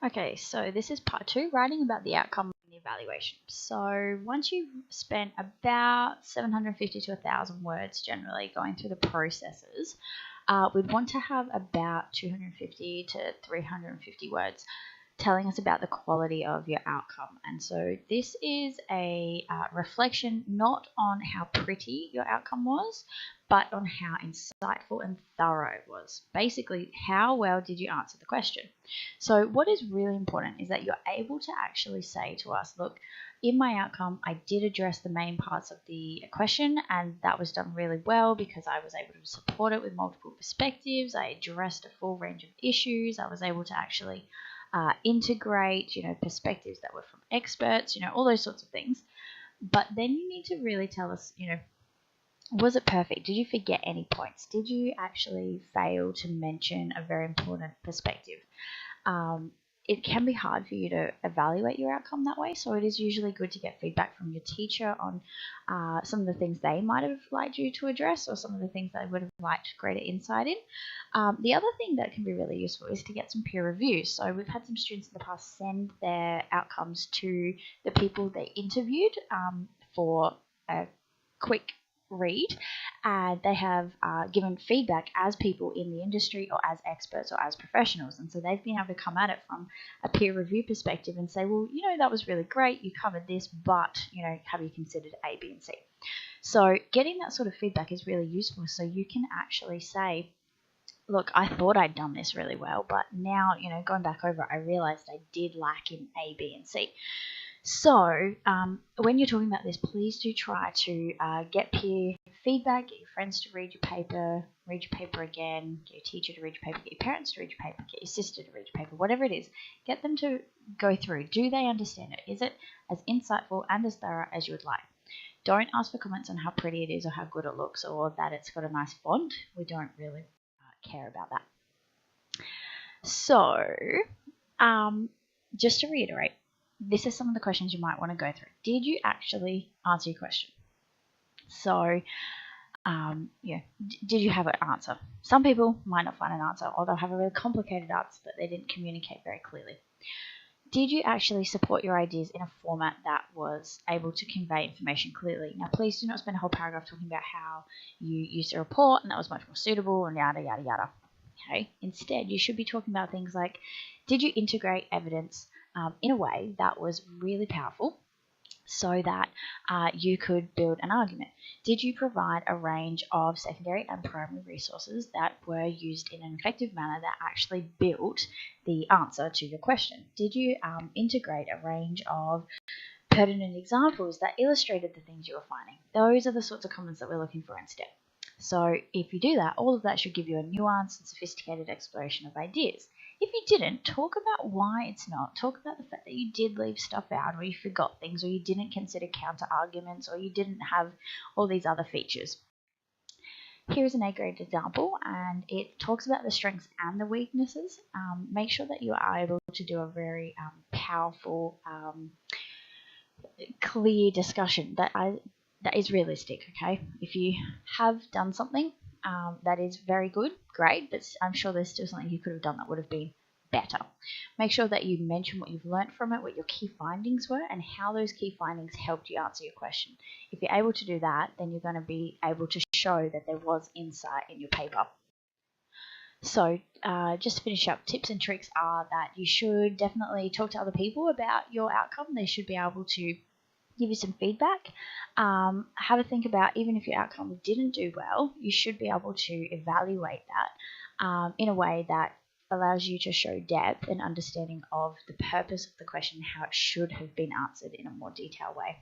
Okay, so this is part 2, writing about the outcome and the evaluation. So once you've spent about 750 to 1,000 words generally going through the processes, we'd want to have about 250 to 350 words telling us about the quality of your outcome. And so this is a reflection not on how pretty your outcome was, but on how insightful and thorough it was. Basically, how well did you answer the question? So what is really important is that you're able to actually say to us, look, in my outcome, I did address the main parts of the question, and that was done really well because I was able to support it with multiple perspectives. I addressed a full range of issues. I was able to actually integrate, perspectives that were from experts, all those sorts of things. But then you need to really tell us, was it perfect? Did you forget any points? Did you actually fail to mention a very important perspective? It can be hard for you to evaluate your outcome that way, so it is usually good to get feedback from your teacher on some of the things they might have liked you to address or some of the things they would have liked greater insight in. The other thing that can be really useful is to get some peer reviews. So we've had some students in the past send their outcomes to the people they interviewed for a quick read, and they have given feedback as people in the industry or as experts or as professionals, and so they've been able to come at it from a peer review perspective and say, well, that was really great, you covered this, but have you considered A, B, and C? So getting that sort of feedback is really useful, so you can actually say, look, I thought I'd done this really well, but now, going back over, I realized I did lack in A, B, and C. So when you're talking about this, please do try to get peer feedback, get your friends to read your paper again, get your teacher to read your paper, get your parents to read your paper, get your sister to read your paper, whatever it is. Get them to go through. Do they understand it? Is it as insightful and as thorough as you would like? Don't ask for comments on how pretty it is or how good it looks or that it's got a nice font. We don't really care about that. So just to reiterate, this is some of the questions you might want to go through. Did you actually answer your question? So, did you have an answer? Some people might not find an answer, or they'll have a really complicated answer that they didn't communicate very clearly. Did you actually support your ideas in a format that was able to convey information clearly? Now, please do not spend a whole paragraph talking about how you used a report and that was much more suitable and yada, yada, yada. Okay. Instead, you should be talking about things like, did you integrate evidence in a way that was really powerful so that you could build an argument? Did you provide a range of secondary and primary resources that were used in an effective manner that actually built the answer to your question? Did you integrate a range of pertinent examples that illustrated the things you were finding? Those are the sorts of comments that we're looking for instead. So if you do that, all of that should give you a nuanced and sophisticated exploration of ideas. If you didn't, talk about why it's not. Talk about the fact that you did leave stuff out, or you forgot things, or you didn't consider counter arguments, or you didn't have all these other features. Here's an A-grade example, and it talks about the strengths and the weaknesses. Make sure that you are able to do a very powerful, clear discussion that is realistic, okay? If you have done something that is very good, great, but I'm sure there's still something you could have done that would have been better. Make sure that you mention what you've learned from it, what your key findings were, and how those key findings helped you answer your question. If you're able to do that, then you're going to be able to show that there was insight in your paper. So just to finish up, tips and tricks are that you should definitely talk to other people about your outcome. They should be able to give you some feedback. Have a think about, even if your outcome didn't do well, you should be able to evaluate that in a way that allows you to show depth and understanding of the purpose of the question, how it should have been answered in a more detailed way.